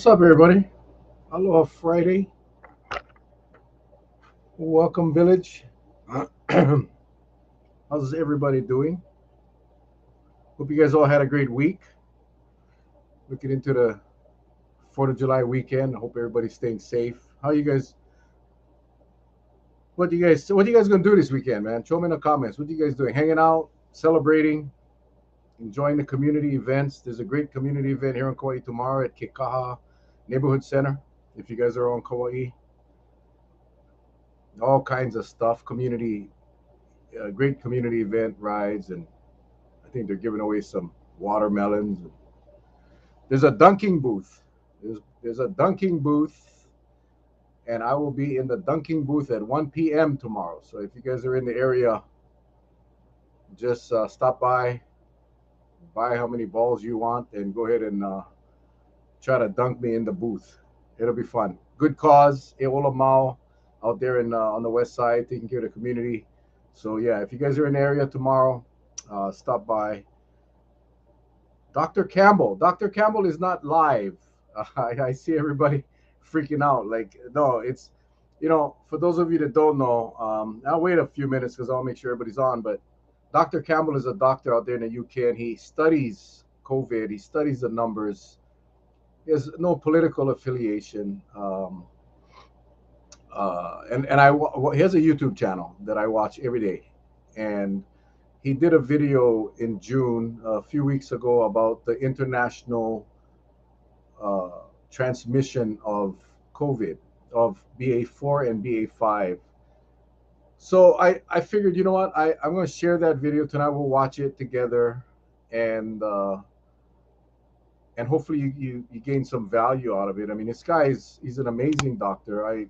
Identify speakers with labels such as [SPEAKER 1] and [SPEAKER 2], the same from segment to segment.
[SPEAKER 1] up, everybody? Aloha Friday. Welcome, Village. How's everybody doing? Hope you guys all had a great week. Looking into the 4th of July weekend. Hope everybody's staying safe. How you guys? What you guys gonna do this weekend, man? Show me in the comments. What you guys doing? Hanging out, celebrating, enjoying the community events. There's a great community event here in Kauai tomorrow at Kekaha Neighborhood Center. If you guys are on Kauai, all kinds of stuff. Great community event rides, and I think they're giving away some watermelons. There's a dunking booth. There's a dunking booth, and I will be in the dunking booth at 1 p.m. tomorrow. So if you guys are in the area, just stop by, buy how many balls you want, and go ahead and try to dunk me in the booth. It'll be fun. Good cause, Eola Mao, out there in on the west side, taking care of the community. So yeah, if you guys are in the area tomorrow, stop by. Dr. Campbell. Dr. Campbell is not live. I see everybody freaking out. Like, no, it's, for those of you that don't know, I'll wait a few minutes because I'll make sure everybody's on. But Dr. Campbell is a doctor out there in the UK, and he studies COVID. He studies the numbers. He has no political affiliation. He has a YouTube channel that I watch every day, and he did a video in June a few weeks ago about the international transmission of COVID, of BA4 and BA5. So I figured, you know what, I'm going to share that video tonight. We'll watch it together, and hopefully you gain some value out of it. I mean, this guy he's an amazing doctor. I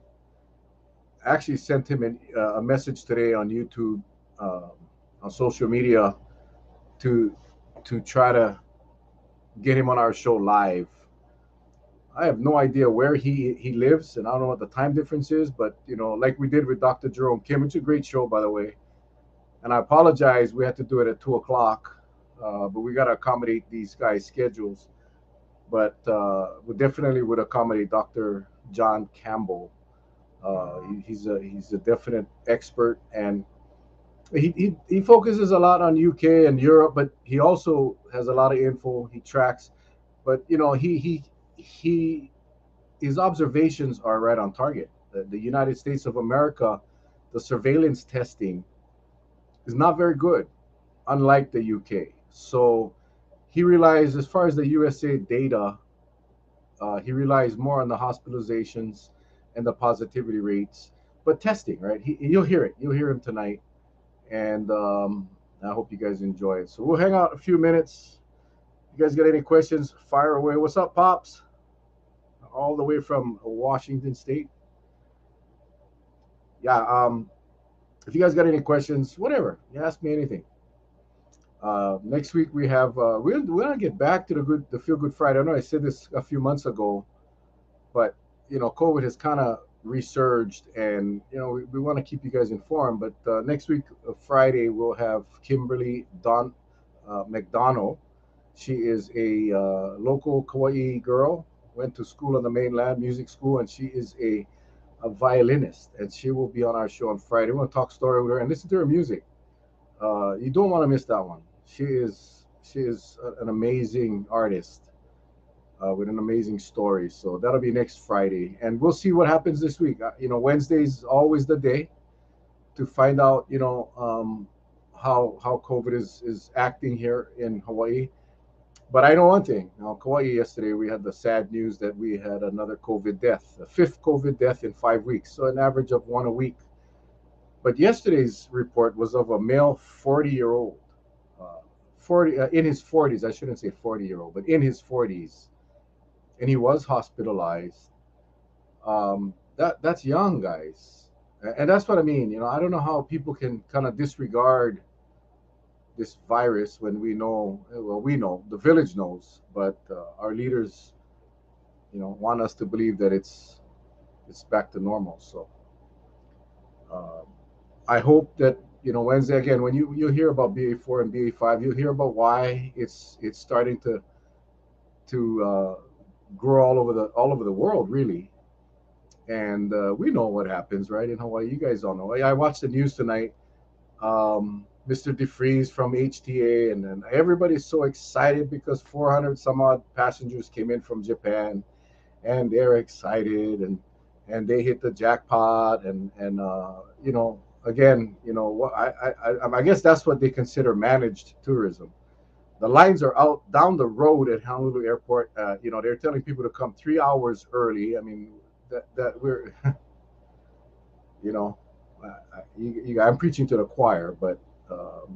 [SPEAKER 1] actually sent him a message today on YouTube, on social media, to try to get him on our show live. I have no idea where he lives, and I don't know what the time difference is, but like we did with Dr. Jerome Kim, it's a great show, by the way. And I apologize, we had to do it at 2 o'clock, but we got to accommodate these guys' schedules. But we definitely would accommodate Dr. John Campbell. He's a definite expert, and he focuses a lot on UK and Europe, but he also has a lot of info. He tracks, but his observations are right on target. The United States of America, the surveillance testing is not very good, unlike the UK. So he relies, as far as the USA data, he relies more on the hospitalizations and the positivity rates, but testing, right? You'll hear it. You'll hear him tonight, and I hope you guys enjoy it. So we'll hang out a few minutes. You guys got any questions? Fire away. What's up, Pops? All the way from Washington State. Yeah. If you guys got any questions, whatever, you ask me anything. Next week we have we're gonna get back to the Feel Good Friday. I know I said this a few months ago, but COVID has kind of resurged, and we want to keep you guys informed. But next week, Friday, we'll have Kimberly McDonald. She is a local Kauai girl, went to school on the mainland, music school, and she is a violinist, and she will be on our show on Friday. We're going to talk story with her and listen to her music. You don't want to miss that one. She is an amazing artist, with an amazing story. So that'll be next Friday, and we'll see what happens this week. Wednesday's always the day to find out, how COVID is acting here in Hawaii. But I know one thing. Kauai yesterday, we had the sad news that we had another COVID death, a fifth COVID death in 5 weeks, so an average of one a week. But yesterday's report was of a male 40-year-old, 40 in his 40s. I shouldn't say 40-year-old, but in his 40s, and he was hospitalized. That's young, guys, and that's what I mean. I don't know how people can kind of disregard this virus when we know. Well, we know, the village knows, but our leaders, want us to believe that it's back to normal. So I hope that Wednesday again, when you hear about BA4 and BA5, you'll hear about why it's starting to grow all over the world, really. And we know what happens, right, in Hawaii. You guys all know. I watched the news tonight. Mr. DeFreeze from HTA, and then everybody's so excited because 400 some odd passengers came in from Japan, and they're excited, and they hit the jackpot, and again, what I guess that's what they consider managed tourism. The lines are out down the road at Honolulu Airport. They're telling people to come 3 hours early. I mean, that we're, you know, I'm preaching to the choir, but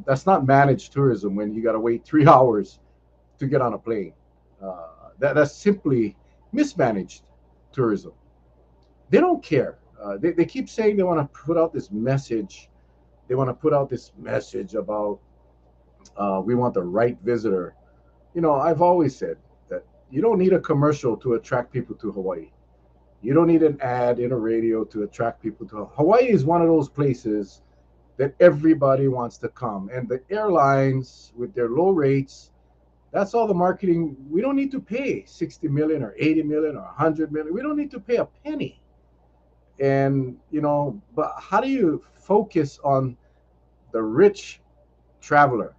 [SPEAKER 1] that's not managed tourism when you got to wait 3 hours to get on a plane. That's simply mismanaged tourism. They don't care. They keep saying they want to put out this message. They want to put out this message about we want the right visitor. I've always said that you don't need a commercial to attract people to Hawaii. You don't need an ad in a radio to attract people to Hawaii. Is one of those places that everybody wants to come. And the airlines with their low rates, that's all the marketing. We don't need to pay 60 million or 80 million or 100 million. We don't need to pay a penny. And, but how do you focus on the rich traveler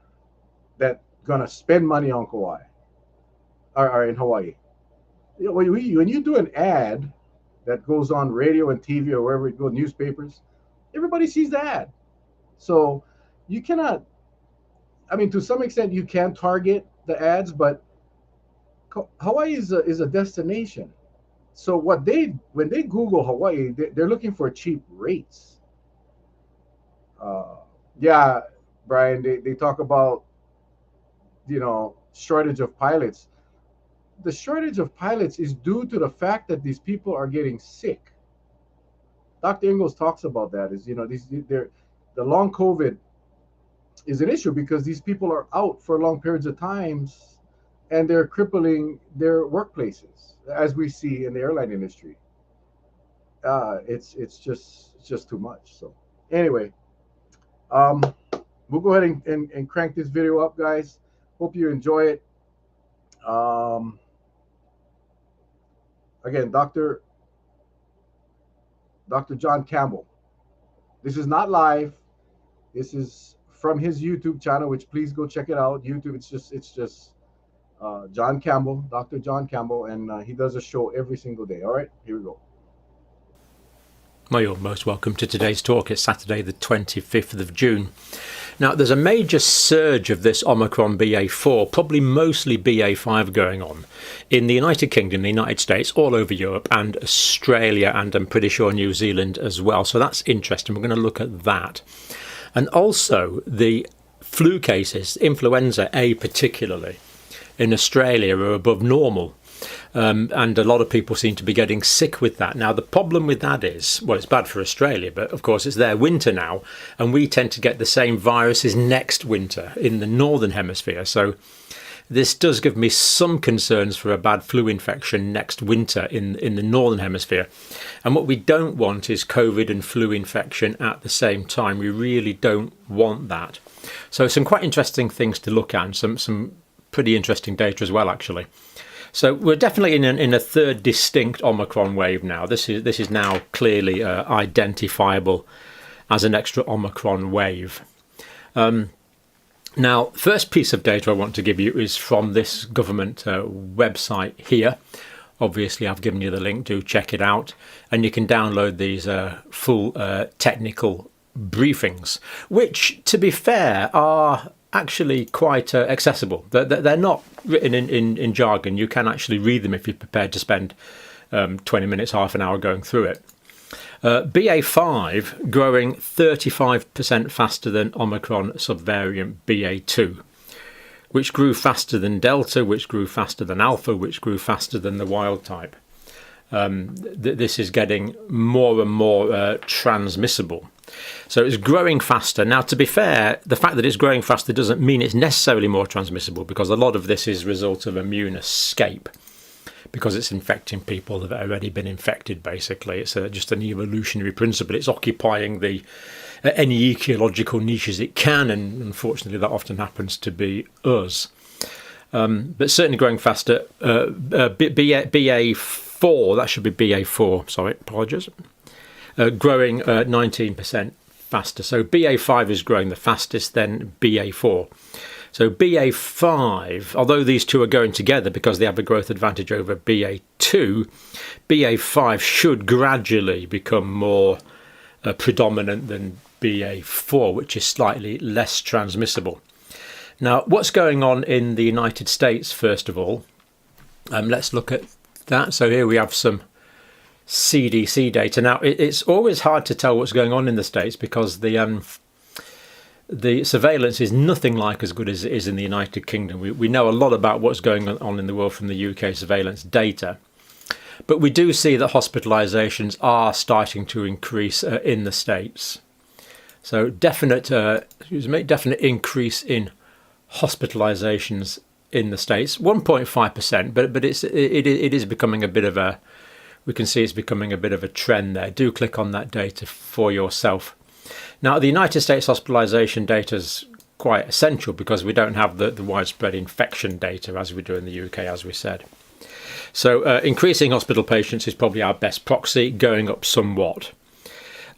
[SPEAKER 1] that's going to spend money on Kauai or in Hawaii? When you do an ad that goes on radio and TV or wherever it goes, newspapers, everybody sees the ad. So you cannot, I mean, to some extent you can target the ads, but Hawaii is a destination. So when they Google Hawaii, they're looking for cheap rates. Yeah, Brian, they talk about, shortage of pilots. The shortage of pilots is due to the fact that these people are getting sick. Dr. Ingalls talks about that. The long COVID is an issue because these people are out for long periods of times, and they're crippling their workplaces, as we see in the airline industry. It's just too much. So anyway, we'll go ahead and crank this video up, guys. Hope you enjoy it. Again, Dr. John Campbell. This is not live. This is from his YouTube channel, which please go check it out. YouTube, it's just John Campbell, Dr. John Campbell, and he does a show every single day. All right, here we go.
[SPEAKER 2] Well, you're most welcome to today's talk. It's Saturday the 25th of June. Now, there's a major surge of this Omicron BA4, probably mostly BA5 going on in the United Kingdom, the United States, all over Europe and Australia, and I'm pretty sure New Zealand as well. So that's interesting. We're going to look at that. And also the flu cases, influenza A particularly, in Australia are above normal. And a lot of people seem to be getting sick with that. Now, the problem with that is, well, it's bad for Australia, but of course it's their winter now, and we tend to get the same viruses next winter in the northern hemisphere. So this does give me some concerns for a bad flu infection next winter in the northern hemisphere. And what we don't want is COVID and flu infection at the same time. We really don't want that. So some quite interesting things to look at, and some pretty interesting data as well, actually. So we're definitely in a third distinct Omicron wave now. This is now clearly identifiable as an extra Omicron wave. Now, first piece of data I want to give you is from this government website here. Obviously, I've given you the link. Do check it out, and you can download these full technical briefings, which, to be fair, are actually quite accessible. They're not written in jargon. You can actually read them if you're prepared to spend 20 minutes, half an hour going through it. BA5 growing 35% faster than Omicron subvariant BA2, which grew faster than Delta, which grew faster than Alpha, which grew faster than the wild type. This is getting more and more transmissible. So it's growing faster. Now, to be fair, the fact that it's growing faster doesn't mean it's necessarily more transmissible, because a lot of this is a result of immune escape, because it's infecting people that have already been infected, basically. It's just an evolutionary principle. It's occupying any ecological niches it can, and unfortunately that often happens to be us. but certainly growing faster. BA4, that should be BA4, sorry, apologies, growing 19% faster. So BA5 is growing the fastest, then BA4. So BA5, although these two are going together because they have a growth advantage over BA2, BA5 should gradually become more predominant than BA4, which is slightly less transmissible. Now, what's going on in the United States, first of all? Let's look at that. So here we have some CDC data. Now, it's always hard to tell what's going on in the States because the surveillance is nothing like as good as it is in the United Kingdom. We know a lot about what's going on in the world from the UK surveillance data. But we do see that hospitalisations are starting to increase in the States. So definite increase in hospitalisations in the States, 1.5%, but it is becoming a bit of a, we can see it's becoming a bit of a trend there. Do click on that data for yourself. Now, the United States hospitalisation data is quite essential because we don't have the widespread infection data as we do in the UK, as we said. So increasing hospital patients is probably our best proxy, going up somewhat.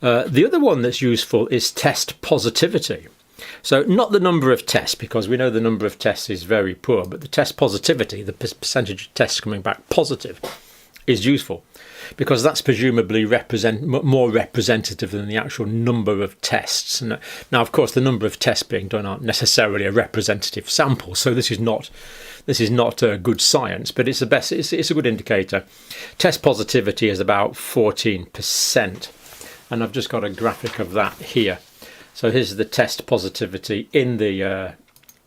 [SPEAKER 2] The other one that's useful is test positivity. So not the number of tests, because we know the number of tests is very poor, but the test positivity, the percentage of tests coming back positive, is useful because that's presumably more representative than the actual number of tests. Now, of course, the number of tests being done aren't necessarily a representative sample, so this is not good science, but it's a good indicator. Test positivity is about 14%, and I've just got a graphic of that here. So here's the test positivity in the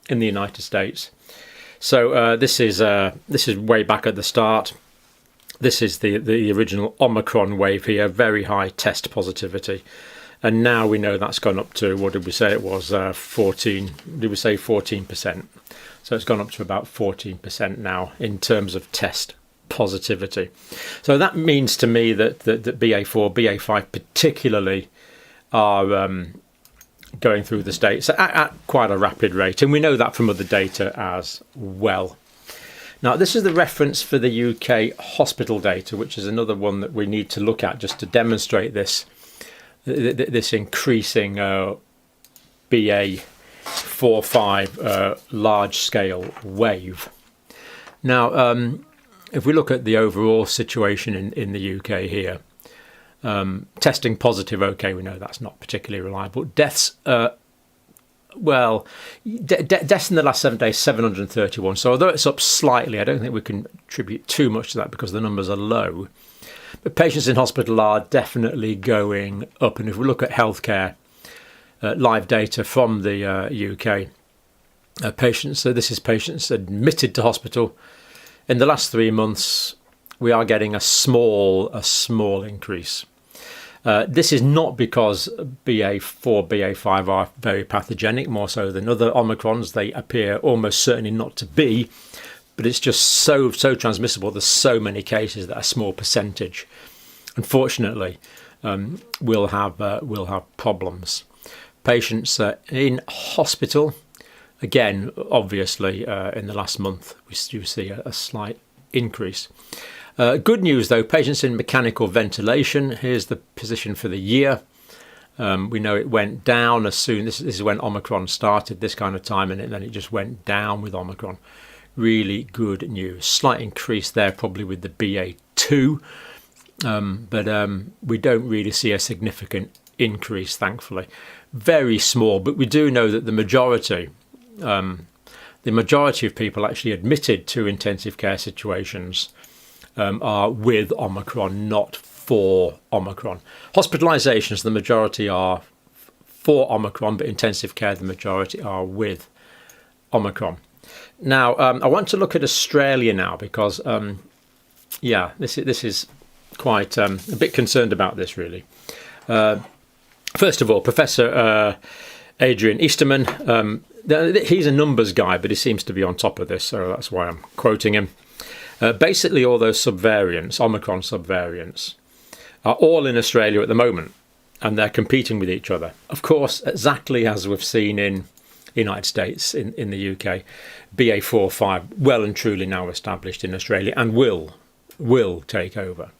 [SPEAKER 2] United States. So this is way back at the start. This is the original Omicron wave here, very high test positivity, and now we know that's gone up to, what did we say it was, 14? Did we say 14%? So it's gone up to about 14% now in terms of test positivity. So that means to me that BA4, BA5 particularly are going through the States at quite a rapid rate, and we know that from other data as well. Now, this is the reference for the UK hospital data, which is another one that we need to look at just to demonstrate this increasing BA4-5 large-scale wave. Now, if we look at the overall situation in the UK here, testing positive, okay, we know that's not particularly reliable. Deaths, deaths in the last 7 days, 731. So although it's up slightly, I don't think we can attribute too much to that because the numbers are low. But patients in hospital are definitely going up. And if we look at healthcare, live data from the UK, patients, so this is patients admitted to hospital. In the last 3 months, we are getting a small increase. This is not because BA4, BA5 are very pathogenic, more so than other Omicrons. They appear almost certainly not to be, but it's just so transmissible. There's so many cases that a small percentage, unfortunately, will have problems. Patients in hospital, again, obviously, in the last month, we do see a slight increase. Good news, though, patients in mechanical ventilation, here's the position for the year. We know it went down as soon, this is when Omicron started, this kind of time, and then it just went down with Omicron. Really good news. Slight increase there, probably with the BA2, but we don't really see a significant increase, thankfully. Very small, but we do know that the majority of people actually admitted to intensive care situations are with Omicron, not for Omicron. Hospitalisations, the majority are for Omicron, but intensive care, the majority are with Omicron. Now, I want to look at Australia now because, this is quite a bit concerned about this, really. First of all, Professor Adrian Easterman, he's a numbers guy, but he seems to be on top of this, so that's why I'm quoting him. Basically, all those subvariants, Omicron subvariants, are all in Australia at the moment, and they're competing with each other. Of course, exactly as we've seen in United States, in the UK. BA.4/5 well and truly now established in Australia and will take over.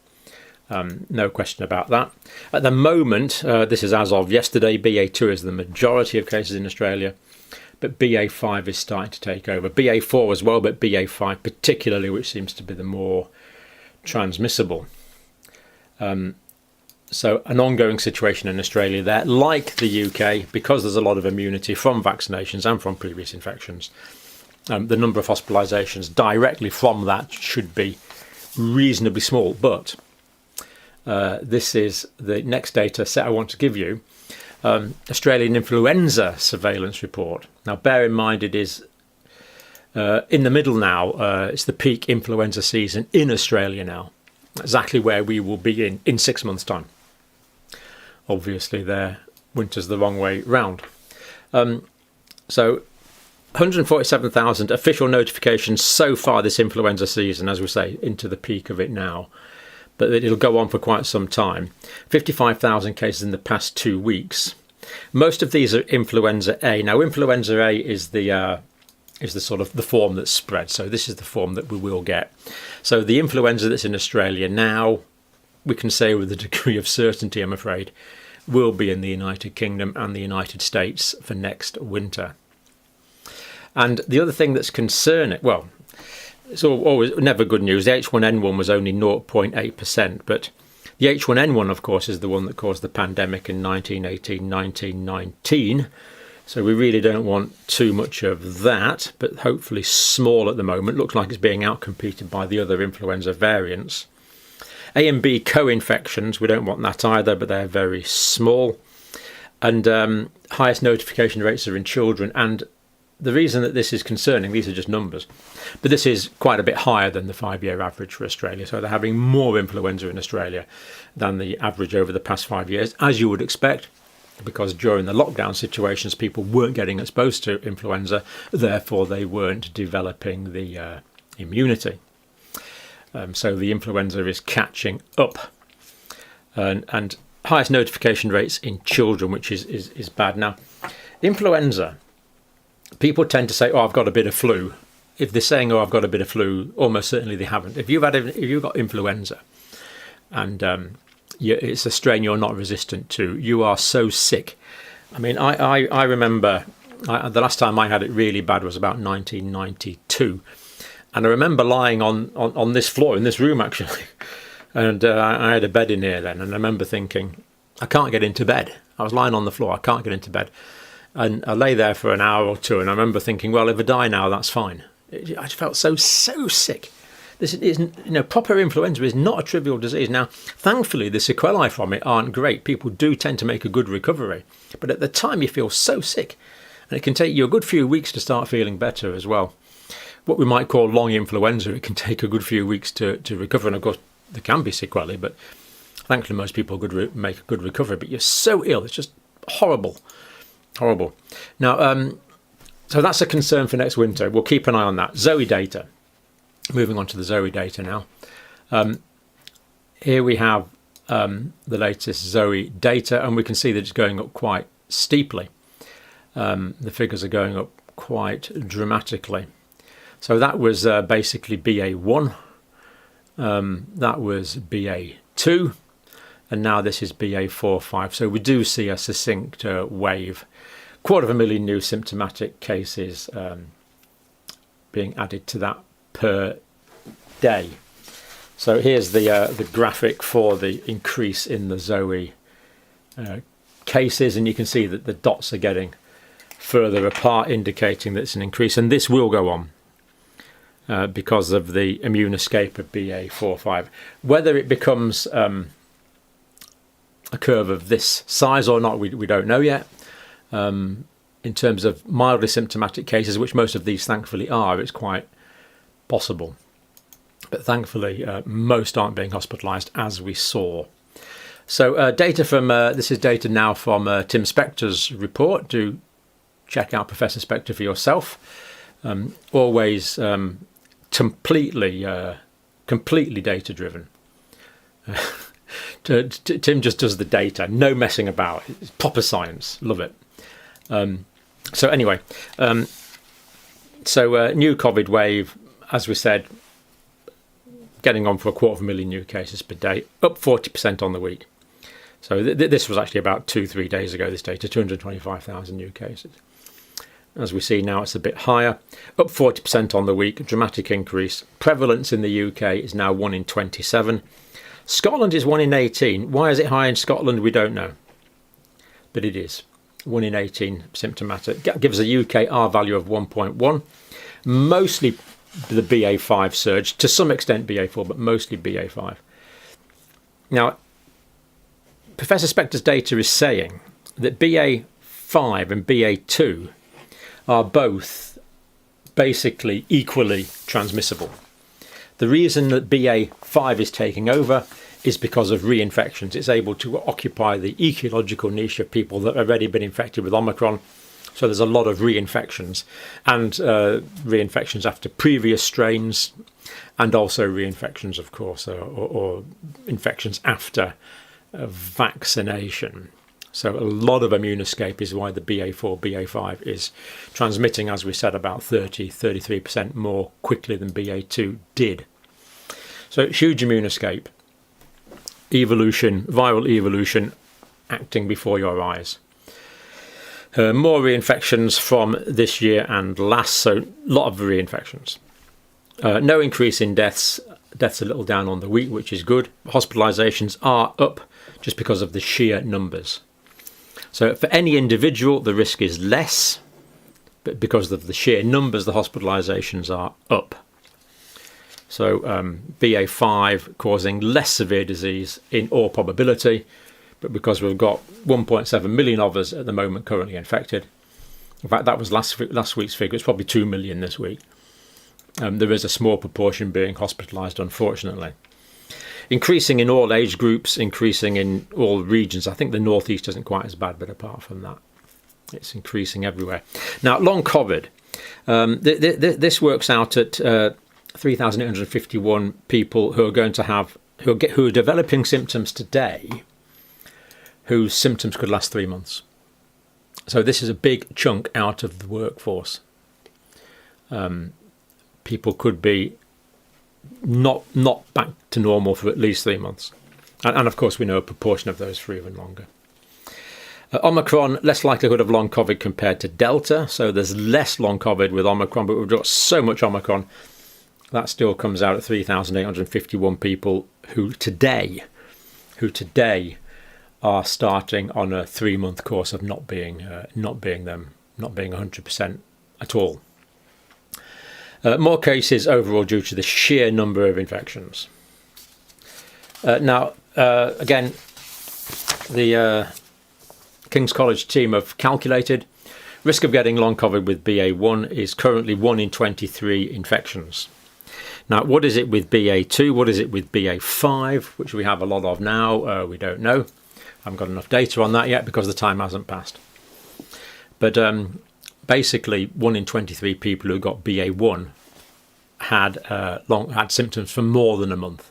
[SPEAKER 2] No question about that. At the moment, this is as of yesterday, BA.2 is the majority of cases in Australia, but BA.5 is starting to take over. BA.4 as well, but BA.5 particularly, which seems to be the more transmissible. So an ongoing situation in Australia there, like the UK, because there's a lot of immunity from vaccinations and from previous infections. The number of hospitalisations directly from that should be reasonably small, but this is the next data set I want to give you. Australian influenza surveillance report. Now bear in mind it is in the middle now. It's the peak influenza season in Australia now, exactly where we will be in 6 months' time. Obviously their winter's the wrong way round. So 147,000 official notifications so far this influenza season, as we say, into the peak of it now. But it'll go on for quite some time. 55,000 cases in the past 2 weeks. Most of these are influenza A. Now, influenza A is the sort of the form that's spread. So this is the form that we will get. So the influenza that's in Australia now, we can say with a degree of certainty, I'm afraid, will be in the United Kingdom and the United States for next winter. And the other thing that's concerning, well, it's always never good news. The H1N1 was only 0.8%, but the H1N1, of course, is the one that caused the pandemic in 1918, 1919. So we really don't want too much of that, but hopefully small at the moment. Looks like it's being outcompeted by the other influenza variants. A and B co-infections, we don't want that either, but they're very small. And highest notification rates are in children. And the reason that this is concerning, these are just numbers, but this is quite a bit higher than the 5-year average for Australia. So they're having more influenza in Australia than the average over the past 5 years, as you would expect, because during the lockdown situations, people weren't getting exposed to influenza, therefore they weren't developing the immunity. So the influenza is catching up. And highest notification rates in children, which is bad. Now, influenza, people tend to say, oh, I've got a bit of flu. If they're saying, oh, I've got a bit of flu, almost certainly they haven't. If you've got influenza and it's a strain you're not resistant to, you are so sick. I mean, I remember the last time I had it really bad was about 1992. And I remember lying on this floor in this room, actually. And I had a bed in here then. And I remember thinking, I can't get into bed. I was lying on the floor. I can't get into bed. And I lay there for an hour or two. And I remember thinking, well, if I die now, that's fine. I felt so sick. This is, proper influenza is not a trivial disease. Now, thankfully, the sequelae from it aren't great. People do tend to make a good recovery. But at the time, you feel so sick. And it can take you a good few weeks to start feeling better as well. What we might call long influenza, it can take a good few weeks to recover. And of course, there can be sequelae, but thankfully most people make a good recovery. But you're so ill, it's just horrible. Now, so that's a concern for next winter. We'll keep an eye on that. Zoe data. Moving on to the Zoe data now. Here we have the latest Zoe data, and we can see that it's going up quite steeply. The figures are going up quite dramatically. So that was basically BA1, that was BA2, and now this is BA4/5. So we do see a succinct wave. 250,000 new symptomatic cases being added to that per day. So here's the graphic for the increase in the Zoe cases, and you can see that the dots are getting further apart, indicating that it's an increase, and this will go on. Because of the immune escape of BA4/5. Whether it becomes a curve of this size or not, we don't know yet. In terms of mildly symptomatic cases, which most of these thankfully are, it's quite possible. But thankfully, most aren't being hospitalised, as we saw. So data from, this is data now from Tim Spector's report. Do check out Professor Spector for yourself. Always completely data driven. Tim just does the data, no messing about. It's proper science, love it. So anyway, new COVID wave, as we said, getting on for 250,000 new cases per day, up 40% on the week. So this was actually about 2-3 days ago, this data, 225,000 new cases. As we see now, it's a bit higher, up 40% on the week, a dramatic increase. Prevalence in the UK is now 1 in 27. Scotland is 1 in 18. Why is it high in Scotland? We don't know. But it is. 1 in 18 symptomatic. Gives a UK R value of 1.1. Mostly the BA5 surge, to some extent BA4, but mostly BA5. Now, Professor Spector's data is saying that BA5 and BA2 are both basically equally transmissible. The reason that BA5 is taking over is because of reinfections. It's able to occupy the ecological niche of people that have already been infected with Omicron. So there's a lot of reinfections, and reinfections after previous strains, and also reinfections, of course, or infections after vaccination. So a lot of immune escape is why the BA4, BA5 is transmitting, as we said, about 33% more quickly than BA2 did. So huge immune escape, evolution, viral evolution acting before your eyes. More reinfections from this year and last, so a lot of reinfections. No increase in deaths. Deaths a little down on the week, which is good. Hospitalisations are up just because of the sheer numbers. So for any individual, the risk is less, but because of the sheer numbers, the hospitalisations are up. So BA5 causing less severe disease in all probability, but because we've got 1.7 million of us at the moment currently infected. In fact, that was last week's figure. It's probably 2 million this week. There is a small proportion being hospitalised, unfortunately. Increasing in all age groups, increasing in all regions. I think the northeast isn't quite as bad, but apart from that, it's increasing everywhere. Now, long COVID. This works out at 3,851 people who are going to have who are developing symptoms today, whose symptoms could last 3 months. So this is a big chunk out of the workforce. People could be not back to normal for at least 3 months. And of course, we know a proportion of those for even longer. Omicron, less likelihood of long COVID compared to Delta. So there's less long COVID with Omicron, but we've got so much Omicron. That still comes out at 3,851 people who today are starting on a 3-month course of not being 100% at all. More cases overall due to the sheer number of infections. Now, again, the King's College team have calculated risk of getting long COVID with BA1 is currently 1 in 23 infections. Now, what is it with BA2? What is it with BA5, which we have a lot of now? We don't know. I haven't got enough data on that yet because the time hasn't passed. But basically, 1 in 23 people who got BA1 had symptoms for more than a month.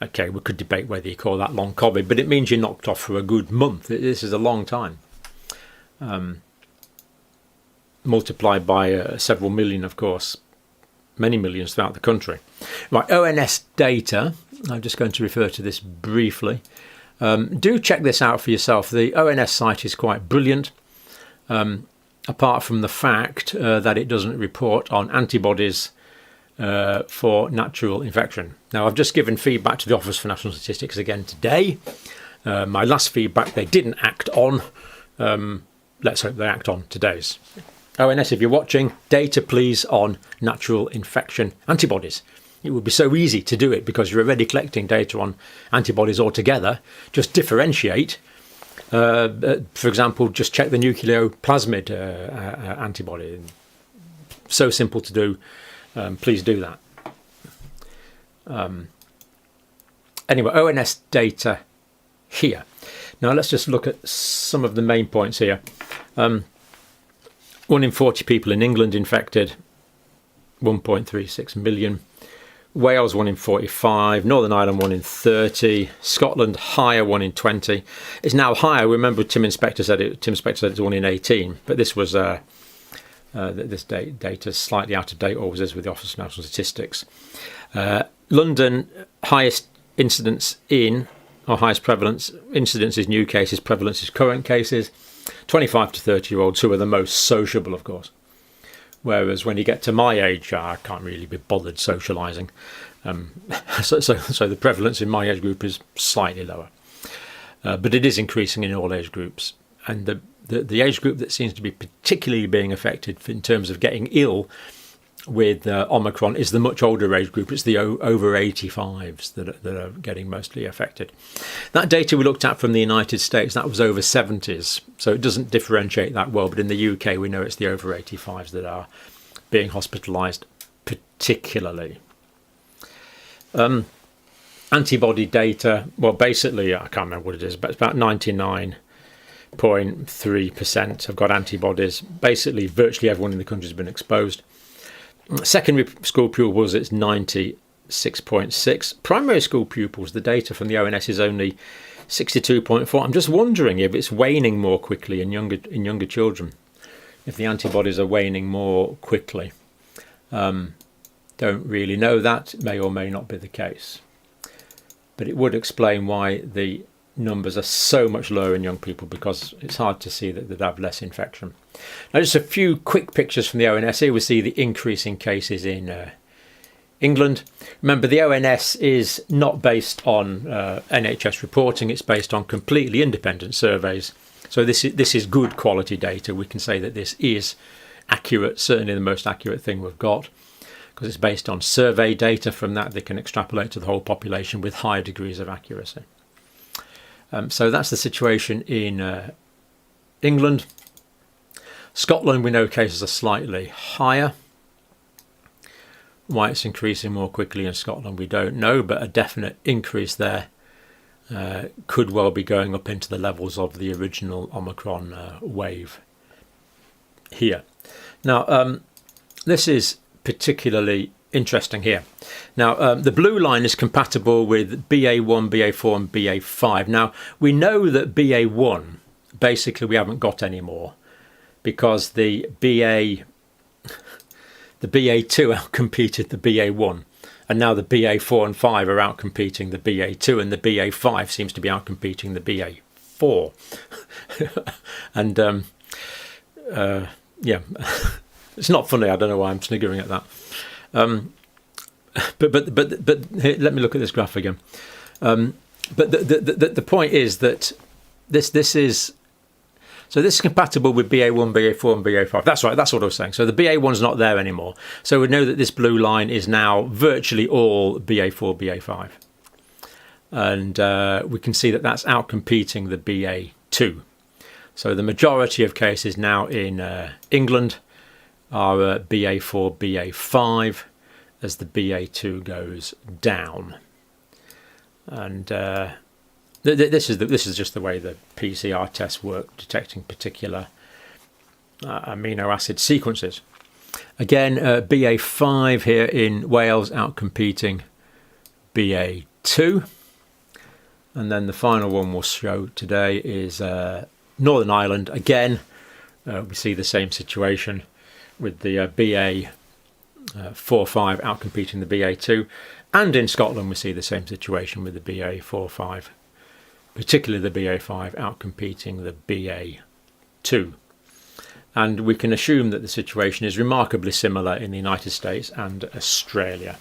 [SPEAKER 2] Okay, we could debate whether you call that long COVID, but it means you're knocked off for a good month. This is a long time. Multiplied by several million, of course, many millions throughout the country. Right, ONS data. I'm just going to refer to this briefly. Do check this out for yourself. The ONS site is quite brilliant, apart from the fact that it doesn't report on antibodies for natural infection. Now, I've just given feedback to the Office for National Statistics again today. My last feedback they didn't act on. Let's hope they act on today's. ONS, if you're watching, data please on natural infection antibodies. It would be so easy to do it because you're already collecting data on antibodies altogether. Just differentiate. For example, just check the nucleoplasmid antibody. So simple to do. Please do that. Anyway, ONS data here. Now let's just look at some of the main points here. 1 in 40 people in England infected, 1.36 million. Wales 1 in 45, Northern Ireland 1 in 30, Scotland higher 1 in 20. It's now higher. Remember, Tim Spector said it's 1 in 18, but this was this data is slightly out of date, always is with the Office of National Statistics. London, highest incidence in, or highest prevalence, incidence is new cases, prevalence is current cases, 25 to 30 year olds who are the most sociable, of course. Whereas when you get to my age, I can't really be bothered socialising. So the prevalence in my age group is slightly lower. But it is increasing in all age groups. And the age group that seems to be particularly being affected in terms of getting ill with Omicron is the much older age group. It's the over 85s that are getting mostly affected. That data we looked at from the United States, that was over 70s. So it doesn't differentiate that well. But in the UK, we know it's the over 85s that are being hospitalised particularly. Antibody data, well, basically, I can't remember what it is, but it's about 99.3% have got antibodies. Basically, virtually everyone in the country has been exposed. Secondary school pupils, it's 96.6. Primary school pupils, the data from the ONS is only 62.4. I'm just wondering if it's waning more quickly in younger children, if the antibodies are waning more quickly. Don't really know that. It may or may not be the case. But it would explain why the numbers are so much lower in young people, because it's hard to see that they'd have less infection. Now, just a few quick pictures from the ONS. Here we see the increase in cases in England. Remember, the ONS is not based on NHS reporting. It's based on completely independent surveys. So this is good quality data. We can say that this is accurate, certainly the most accurate thing we've got, because it's based on survey data. From that, they can extrapolate to the whole population with higher degrees of accuracy. So that's the situation in England. Scotland, we know cases are slightly higher. Why it's increasing more quickly in Scotland, we don't know, but a definite increase there could well be going up into the levels of the original Omicron wave here. Now, this is particularly interesting here. Now, the blue line is compatible with BA1, BA4 and BA5. Now, we know that BA1, basically we haven't got any more, because the BA2 outcompeted the BA1, and now the BA4 and 5 are outcompeting the BA2, and the BA5 seems to be outcompeting the BA4. And yeah, it's not funny. I don't know why I'm sniggering at that. But here, let me look at this graph again. But the point is that this is compatible with BA1, BA4 and BA5. That's right, that's what I was saying. So the BA1's not there anymore. So we know that this blue line is now virtually all BA4, BA5. And we can see that that's outcompeting the BA2. So the majority of cases now in England are BA4, BA5, as the BA2 goes down. And this is just the way the PCR tests work, detecting particular amino acid sequences. Again, BA5 here in Wales outcompeting BA2. And then the final one we'll show today is Northern Ireland. Again, we see the same situation with the BA4-5 outcompeting the BA2. And in Scotland, we see the same situation with the BA4-5, particularly the BA5 outcompeting the BA2. And we can assume that the situation is remarkably similar in the United States and Australia.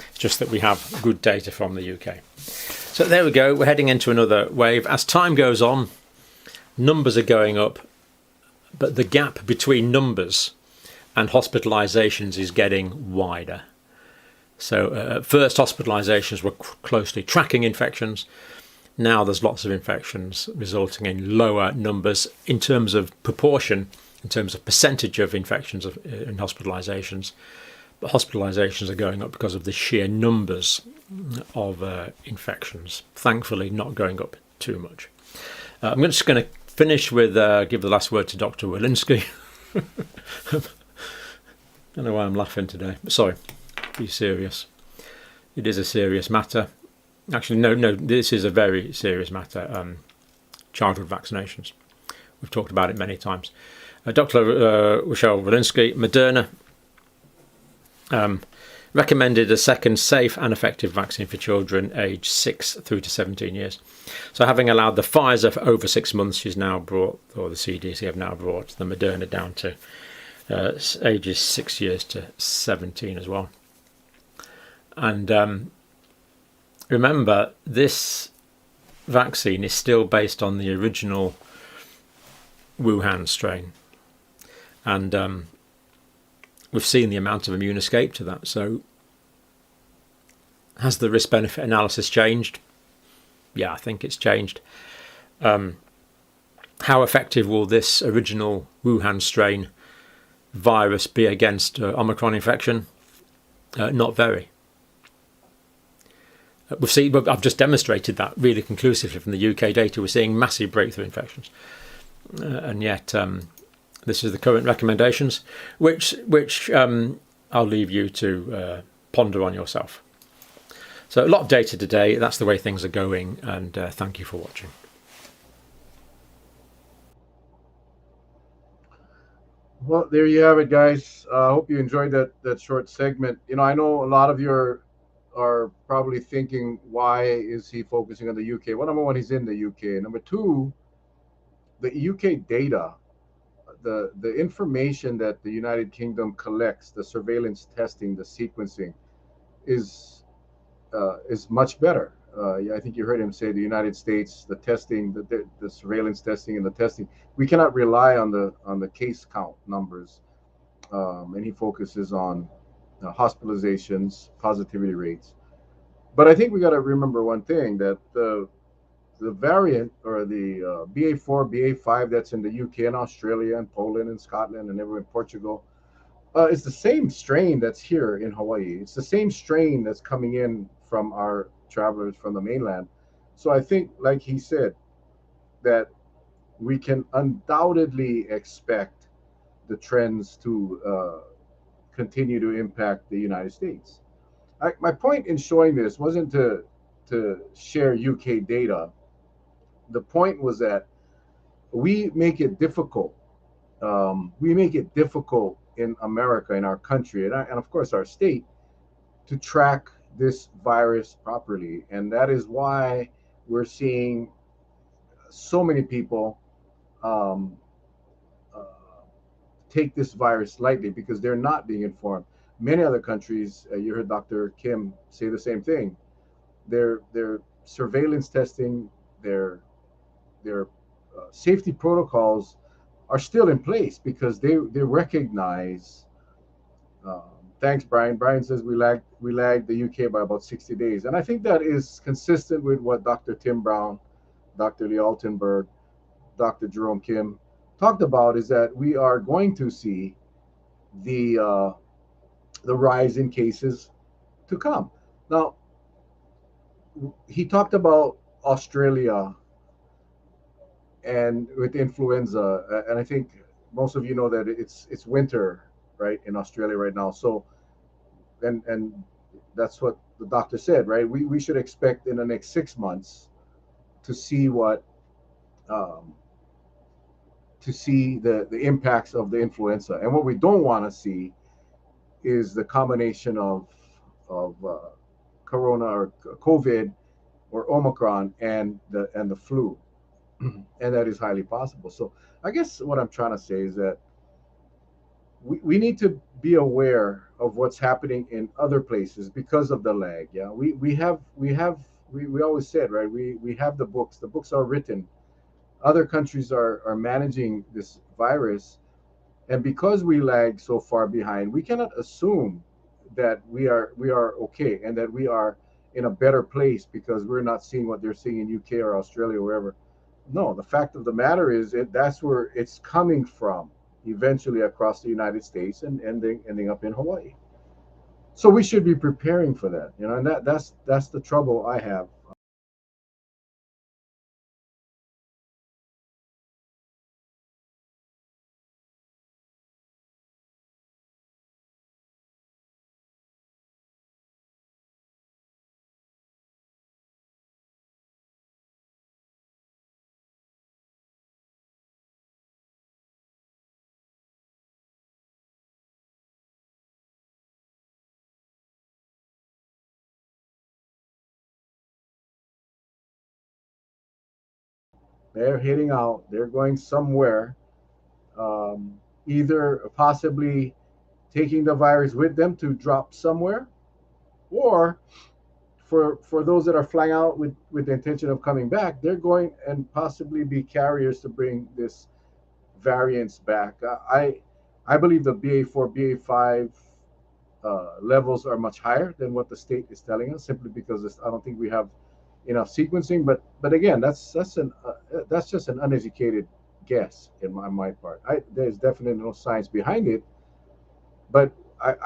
[SPEAKER 2] It's just that we have good data from the UK. So there we go. We're heading into another wave. As time goes on, numbers are going up, but the gap between numbers and hospitalisations is getting wider. So at first, hospitalisations were closely tracking infections. Now there's lots of infections resulting in lower numbers in terms of proportion, in terms of percentage of infections in hospitalisations. But hospitalisations are going up because of the sheer numbers of infections. Thankfully, not going up too much. I'm just going to finish with give the last word to Dr. Walensky. I don't know why I'm laughing today. Sorry, be serious. It is a serious matter. Actually, no, this is a very serious matter. Childhood vaccinations. We've talked about it many times. Dr. Michelle Walensky, Moderna, recommended a second safe and effective vaccine for children aged 6 through to 17 years. So having allowed the Pfizer for over 6 months, she's now brought, or the CDC have now brought the Moderna down to ages 6 years to 17 as well. And remember, this vaccine is still based on the original Wuhan strain. And we've seen the amount of immune escape to that. So has the risk-benefit analysis changed? Yeah, I think it's changed. How effective will this original Wuhan strain virus be against Omicron infection? Not very. I've just demonstrated that really conclusively from the UK data. We're seeing massive breakthrough infections. And yet this is the current recommendations, which I'll leave you to ponder on yourself. So a lot of data today. That's the way things are going, and thank you for watching.
[SPEAKER 1] Well, there you have it, guys. I hope you enjoyed that short segment. I know a lot of you are probably thinking, why is he focusing on the UK? Well, number one, he's in the UK. Number two, the UK data, the information that the United Kingdom collects, the surveillance testing, the sequencing, is much better. I think you heard him say the United States, the testing, the surveillance testing, and the testing. We cannot rely on the case count numbers, and he focuses on hospitalizations, positivity rates. But I think we got to remember one thing, that the variant, or the BA4, BA5 that's in the UK and Australia and Poland and Scotland and everywhere in Portugal, it's the same strain that's here in Hawaii. It's the same strain that's coming in from our travelers from the mainland. So I think, like he said, that we can undoubtedly expect the trends to continue to impact the United States. My point in showing this wasn't to share UK data. The point was that we make it difficult. We make it difficult in America, in our country, and of course our state, to track this virus properly. And that is why we're seeing so many people um, uh, take this virus lightly, because they're not being informed. Many other countries, you heard Dr. Kim say the same thing. Their surveillance testing, their safety protocols are still in place, because they recognize. Um, Thanks, Brian. Brian says we lagged the UK by about 60 days, and I think that is consistent with what Dr. Tim Brown, Dr. Lee Altenberg, Dr. Jerome Kim talked about. Is that we are going to see the the rise in cases to come. Now, he talked about Australia and with influenza, and I think most of you know that it's winter, right, in Australia right now. So, and that's what the doctor said, right? We should expect in the next 6 months to see what um, to see the impacts of the influenza. And what we don't want to see is the combination of corona, or COVID, or Omicron, and the flu, and that is highly possible. So I guess what I'm trying to say is that we need to be aware of what's happening in other places because of the lag. Yeah, we always said, right, we have the books are written. Other countries are managing this virus, and because we lag so far behind, we cannot assume that we are okay, and that we are in a better place because we're not seeing what they're seeing in UK or Australia or wherever. No, the fact of the matter is, that's where it's coming from, eventually across the United States and ending up in Hawaii. So we should be preparing for that, and that's the trouble I have. They're heading out. They're going somewhere, either possibly taking the virus with them to drop somewhere, or for those that are flying out with the intention of coming back, they're going and possibly be carriers to bring this variants back. I believe the BA4, BA5 levels are much higher than what the state is telling us, simply because I don't think we have enough sequencing. But again, that's just an uneducated guess in my part. There's definitely no science behind it, but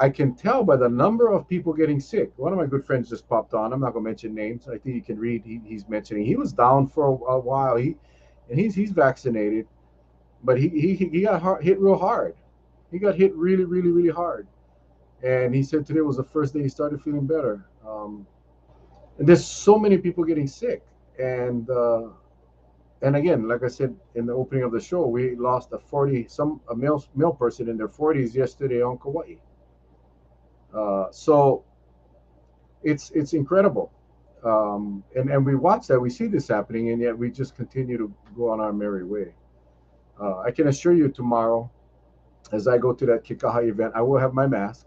[SPEAKER 1] I can tell by the number of people getting sick. One of my good friends just popped on. I'm not going to mention names. I think you can read. He's mentioning he was down for a while. He's vaccinated, but he got hit real hard. He got hit really, really, really hard. And he said today was the first day he started feeling better. And there's so many people getting sick, and again, like I said in the opening of the show, we lost a male person in their 40s yesterday on Kauai. So it's incredible, and we watch that, we see this happening, and yet we just continue to go on our merry way. I can assure you, tomorrow, as I go to that Kikaha event, I will have my mask.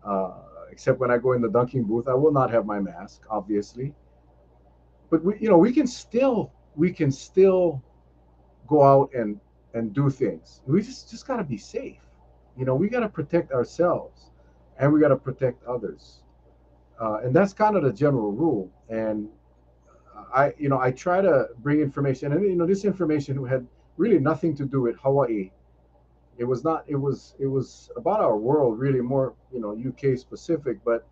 [SPEAKER 1] Uh, Except when I go in the dunking booth, I will not have my mask, obviously. But we can still go out and do things. We just got to be safe. We got to protect ourselves, and we got to protect others. And that's kind of the general rule. And I try to bring information, and this information had really nothing to do with Hawaii. It was not. It was about our world, really more, UK specific. But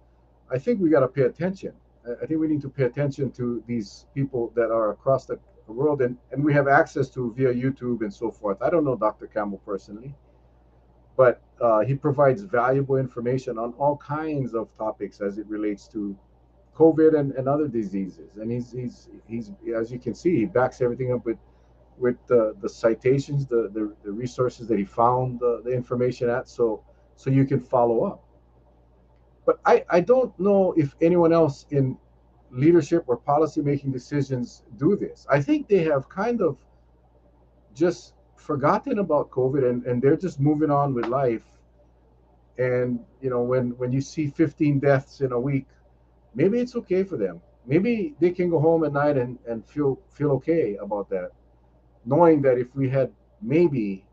[SPEAKER 1] I think we got to pay attention. I think we need to pay attention to these people that are across the world, and we have access to via YouTube and so forth. I don't know Dr. Campbell personally, but he provides valuable information on all kinds of topics as it relates to COVID and other diseases. And he's as you can see, he backs everything up with the citations, the resources that he found the information at, so you can follow up. But I don't know if anyone else in leadership or policy making decisions do this. I think they have kind of just forgotten about COVID, and they're just moving on with life. And when you see 15 deaths in a week, maybe it's okay for them. Maybe they can go home at night and feel okay about that, knowing that if we had maybe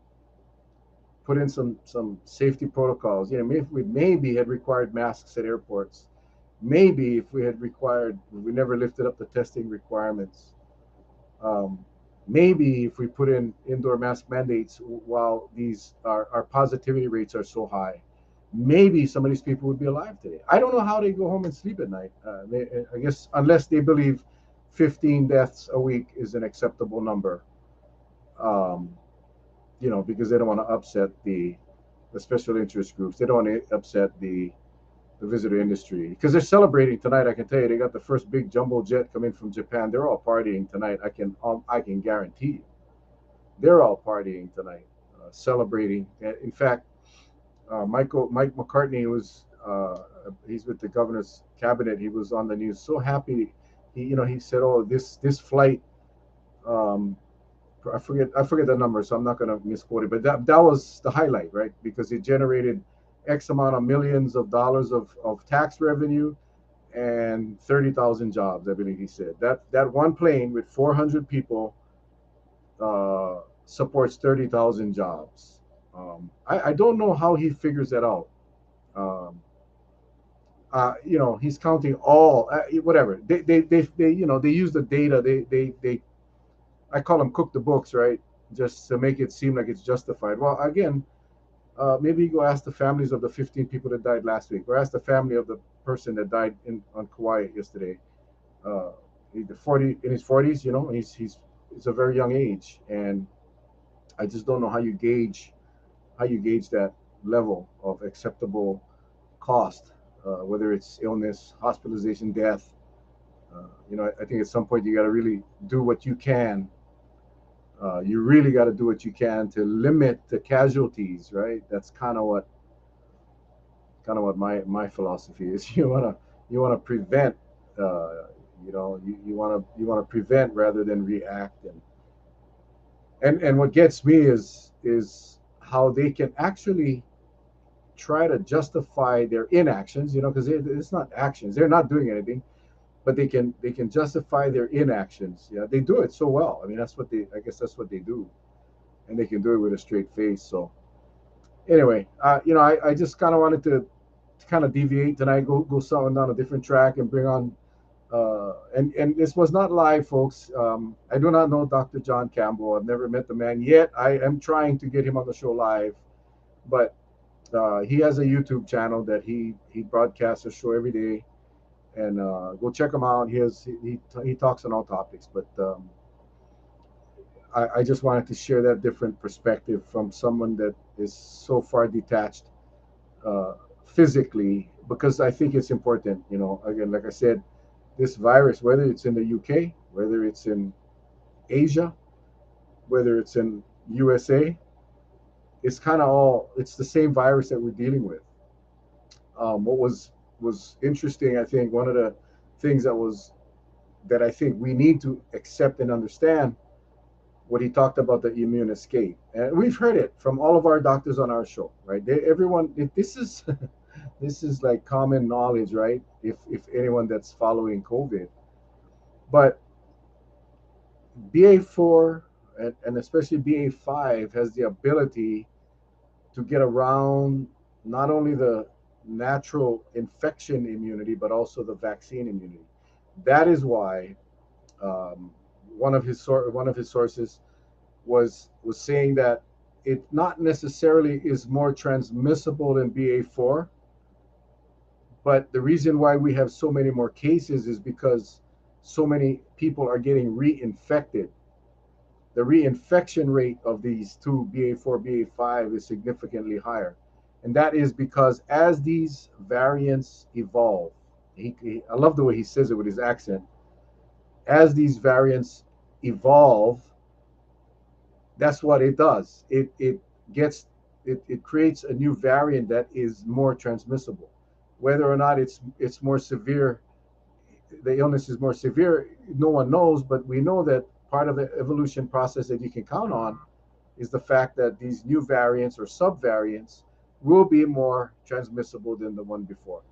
[SPEAKER 1] put in some safety protocols, if we maybe had required masks at airports, maybe if we never lifted up the testing requirements, um, maybe if we put in indoor mask mandates while these our positivity rates are so high, maybe some of these people would be alive today. I don't know how they go home and sleep at night. I guess unless they believe 15 deaths a week is an acceptable number, um, because they don't want to upset the special interest groups. They don't want to upset the visitor industry, because they're celebrating tonight. I can tell you, they got the first big jumbo jet coming from Japan. They're all partying tonight. I can guarantee you, they're all partying tonight, celebrating. In fact, Mike McCartney was he's with the governor's cabinet. He was on the news, so happy. He said, "Oh, this flight." Um, I forget the number, so I'm not going to misquote it. But that was the highlight, right? Because it generated X amount of millions of dollars of tax revenue and 30,000 jobs, I believe he said. That one plane with 400 people supports 30,000 jobs. I don't know how he figures that out. Um, he's counting all whatever they use the data. They I call them cook the books, right? Just to make it seem like it's justified. Well, again, maybe go ask the families of the 15 people that died last week, or ask the family of the person that died on Kauai yesterday. Uh, he's 40 in his 40s. He's a very young age, and I just don't know how you gauge that level of acceptable cost, whether it's illness, hospitalization, death. I think at some point you got to really do what you can. You really got to do what you can to limit the casualties, right? That's kind of what my philosophy is. You wanna prevent. You want to prevent rather than react. And what gets me is how they can actually try to justify their inactions, because it's not actions, they're not doing anything, but they can justify their inactions. Yeah, they do it so well. I mean, I guess that's what they do, and they can do it with a straight face. So anyway, I just kind of wanted to kind of deviate tonight, go something down a different track, and bring on. And this was not live, folks. I do not know Dr. John Campbell. I've never met the man yet. I am trying to get him on the show live, but he has a YouTube channel that he broadcasts a show every day, and go check him out. He talks on all topics, but I just wanted to share that different perspective from someone that is so far detached uh, physically, because I think it's important. Again, like I said, this virus, whether it's in the UK, whether it's in Asia, whether it's in USA, it's the same virus that we're dealing with. What was interesting, I think one of the things that I think we need to accept and understand, what he talked about, the immune escape, and we've heard it from all of our doctors on our show, right? Everyone, this is this is like common knowledge, right? If anyone that's following COVID, but BA4 and especially BA5 has the ability to get around not only the natural infection immunity but also the vaccine immunity. That is why um, one of his sources was saying that it not necessarily is more transmissible than BA4, but the reason why we have so many more cases is because so many people are getting reinfected. The reinfection rate of these two, BA4, BA5, is significantly higher. And that is because as these variants evolve, I love the way he says it with his accent, as these variants evolve, that's what it does. Gets it creates a new variant that is more transmissible. Whether or not it's more severe, the illness is more severe, no one knows, but we know that part of the evolution process that you can count on is the fact that these new variants or subvariants will be more transmissible than the one before.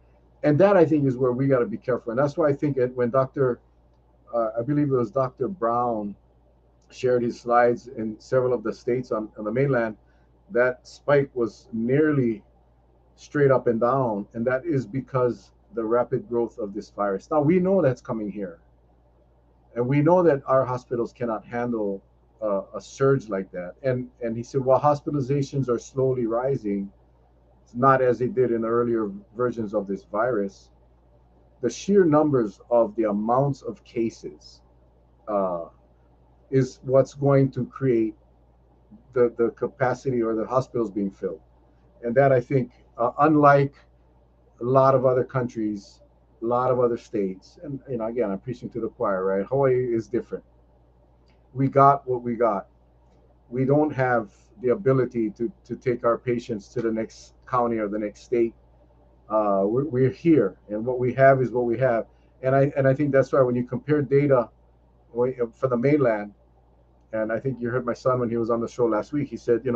[SPEAKER 1] And that, I think, is where we got to be careful. And that's why I think when I believe it was Dr. Brown, shared his slides in several of the states on the mainland, that spike was nearly straight up and down. And that is because the rapid growth of this virus. Now, we know that's coming here. And we know that our hospitals cannot handle a surge like that. And he said, while hospitalizations are slowly rising, not as they did in earlier versions of this virus, the sheer numbers of the amounts of cases uh, is what's going to create the capacity or the hospitals being filled. And that, I think, unlike a lot of other countries, a lot of other states, and again, I'm preaching to the choir, right? Hawaii is different. We got what we got. We don't have the ability to take our patients to the next county or the next state. We're here, and what we have is what we have. And I think that's why when you compare data for the mainland, and I think you heard my son when he was on the show last week, he said,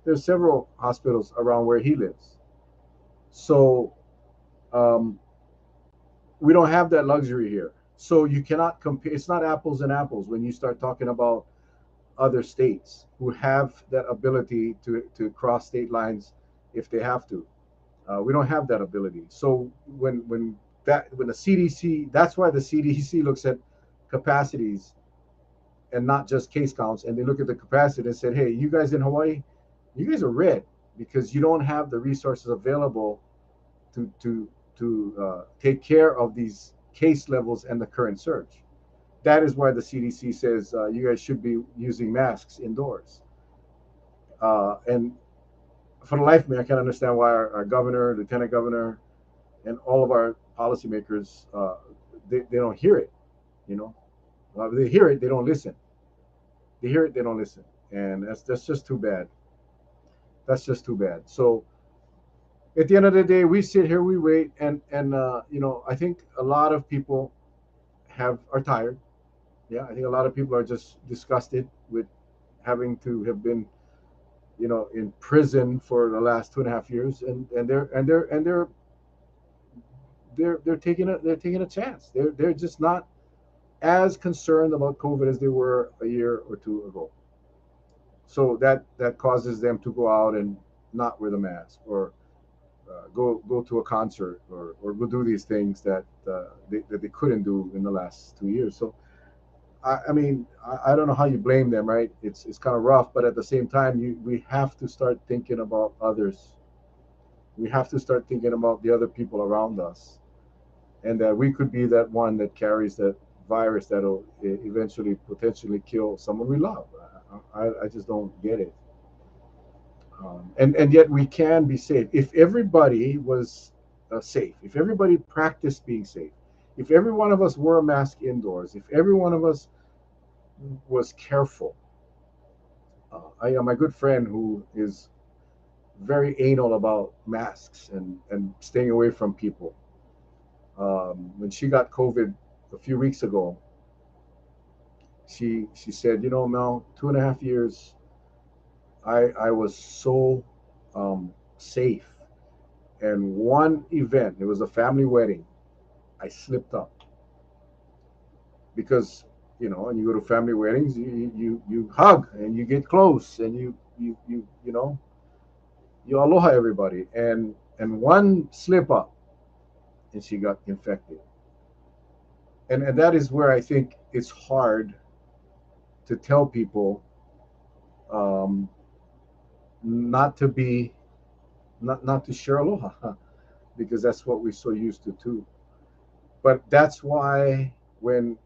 [SPEAKER 1] there's several hospitals around where he lives. So um, we don't have that luxury here. So you cannot compare. It's not apples and apples when you start talking about other states who have that ability to cross state lines if they have to. We don't have that ability. So when the CDC, that's why the CDC looks at capacities and not just case counts, and they look at the capacity and said, hey, you guys in Hawaii, you guys are red because you don't have the resources available to take care of these case levels and the current surge. That is why the CDC says you guys should be using masks indoors. And for the life of me, I can't understand why our governor, lieutenant governor, and all of our policymakers, they don't hear it. You know, they hear it, they don't listen. They hear it, they don't listen, and that's just too bad. That's just too bad. So at the end of the day, we sit here, we wait, and I think a lot of people are tired. Yeah, I think a lot of people are just disgusted with having to have been, in prison for the last 2.5 years, and they're taking a chance. They're just not as concerned about COVID as they were a year or two ago. So that causes them to go out and not wear the mask, or go to a concert, or go do these things that they couldn't do in the last 2 years. So I mean, I don't know how you blame them, right? It's kind of rough, but at the same time, we have to start thinking about others. We have to start thinking about the other people around us, and that we could be that one that carries that virus that'll eventually potentially kill someone we love. I just don't get it. And yet we can be safe if everybody was safe. If everybody practiced being safe. If every one of us wore a mask indoors. If every one of us was careful. I have my good friend who is very anal about masks and staying away from people. When she got COVID a few weeks ago, she said, Mel, 2.5 years, I was so safe. And one event, it was a family wedding, I slipped up because and you go to family weddings, you hug and you get close, and you aloha everybody, and one slip up and she got infected. And that is where I think it's hard to tell people, um, not to be not to share aloha, because that's what we're so used to too. But that's why when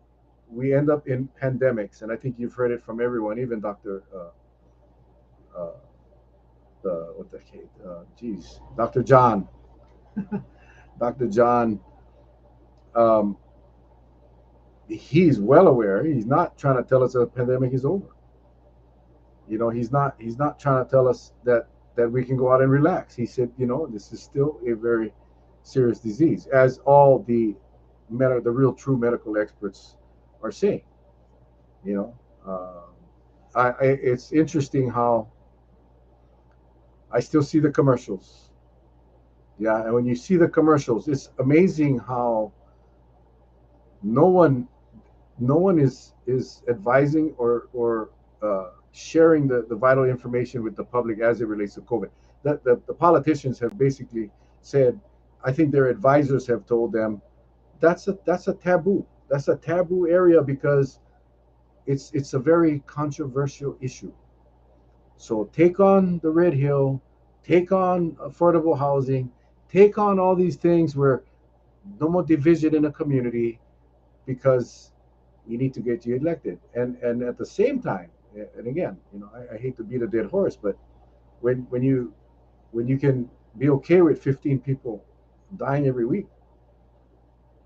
[SPEAKER 1] we end up in pandemics, and I think you've heard it from everyone, even Dr. Uh, what the heck, geez, Dr. John, Dr. John, um, he's well aware. He's not trying to tell us the pandemic is over. He's not trying to tell us that we can go out and relax. He said, this is still a very serious disease, as all the real true medical experts are saying. You know, it's interesting how I still see the commercials. Yeah, and when you see the commercials, it's amazing how no one no one is advising or sharing the vital information with the public as it relates to COVID. The politicians have basically said, I think their advisors have told them that's a taboo. That's a taboo area because it's a very controversial issue. So take on the Red Hill, take on affordable housing, take on all these things where no more division in a community, because you need to get you elected. And at the same time, and again, I hate to beat a dead horse, but when you can be okay with 15 people dying every week,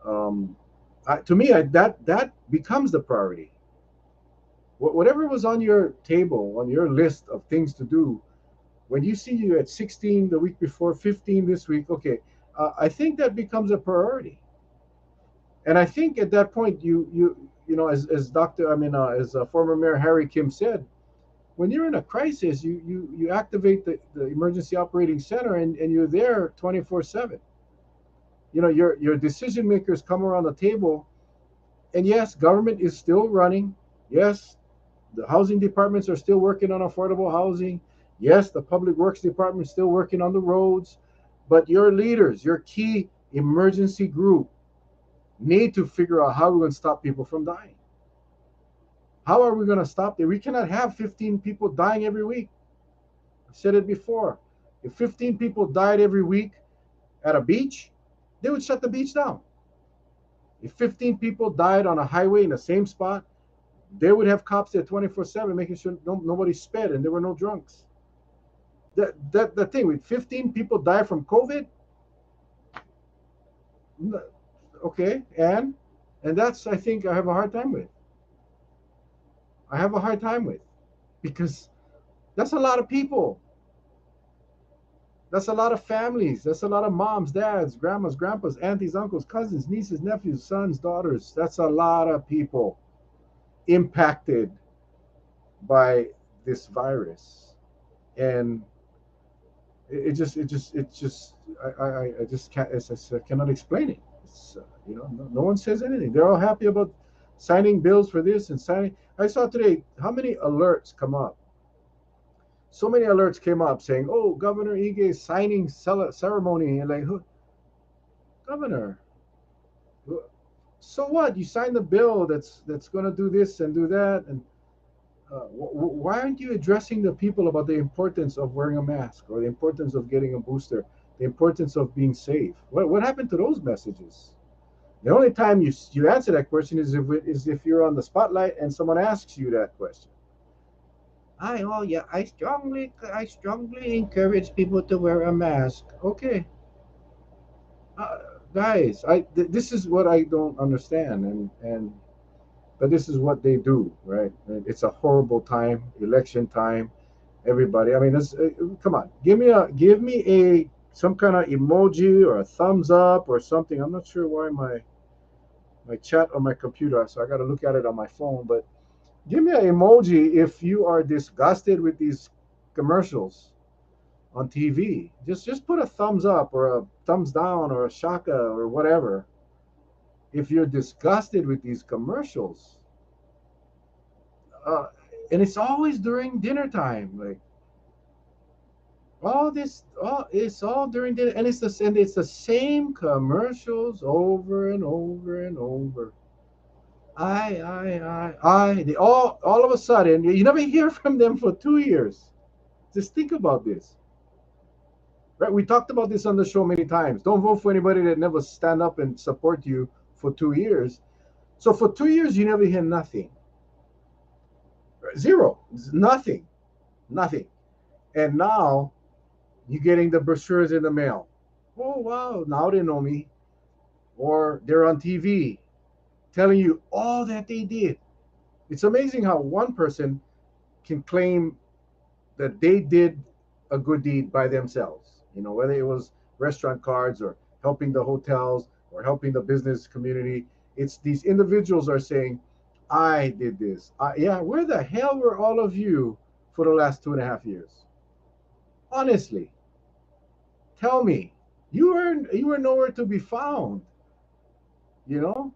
[SPEAKER 1] to me, that becomes the priority. Whatever was on your table, on your list of things to do, when you see you at 16 the week before, 15 this week, okay, I think that becomes a priority. And I think at that point, as Doctor, as former Mayor Harry Kim said, when you're in a crisis, you activate the emergency operating center, and you're there 24/7. Your decision makers come around the table, and yes, government is still running. Yes, the housing departments are still working on affordable housing. Yes, the public works department is still working on the roads. But your leaders, your key emergency group, need to figure out how we're going to stop people from dying. How are we going to stop that? We cannot have 15 people dying every week. I've said it before. If 15 people died every week at a beach, they would shut the beach down. If 15 people died on a highway in the same spot, they would have cops there 24/7, making sure nobody sped and there were no drunks. The thing with 15 people die from COVID, okay, and that's, I think, I have a hard time with. I have a hard time with, because that's a lot of people. That's a lot of families. That's a lot of moms, dads, grandmas, grandpas, aunties, uncles, cousins, nieces, nephews, sons, daughters. That's a lot of people impacted by this virus, and it just I just can't I cannot explain it. No one says anything. They're all happy about signing bills for this and signing. I saw today how many alerts come up. So many alerts came up saying, "Oh, Governor Ige is signing ceremony," and like, who, Governor? So what? You signed the bill that's going to do this and do that, and why aren't you addressing the people about the importance of wearing a mask or the importance of getting a booster, the importance of being safe? What happened to those messages? The only time you answer that question is if you're on the spotlight and someone asks you that question. I strongly encourage people to wear a mask. Okay, uh, guys, this is what I don't understand, and but this is what they do, right? It's a horrible time, election time. Everybody, I mean, come on, give me a some kind of emoji or a thumbs up or something. I'm not sure why my chat on my computer, so I got to look at it on my phone. But give me an emoji if you are disgusted with these commercials on TV. Just put a thumbs up or a thumbs down or a shaka or whatever. If you're disgusted with these commercials, uh, and it's always during dinner time, like it's all during dinner, and it's the same commercials over and over and over. They all of a sudden you never hear from them for 2 years. Just think about this, right? We talked about this on the show many times. Don't vote for anybody that never stand up and support you for 2 years. So for 2 years you never hear nothing, zero, nothing, nothing, and now you're getting the brochures in the mail. Oh wow, now they know me, or they're on TV telling you all that they did. It's amazing how one person can claim that they did a good deed by themselves. Whether it was restaurant cards or helping the hotels or helping the business community. It's these individuals are saying, I did this. Yeah, where the hell were all of you for the last 2.5 years? Honestly, tell me. You were nowhere to be found, you know?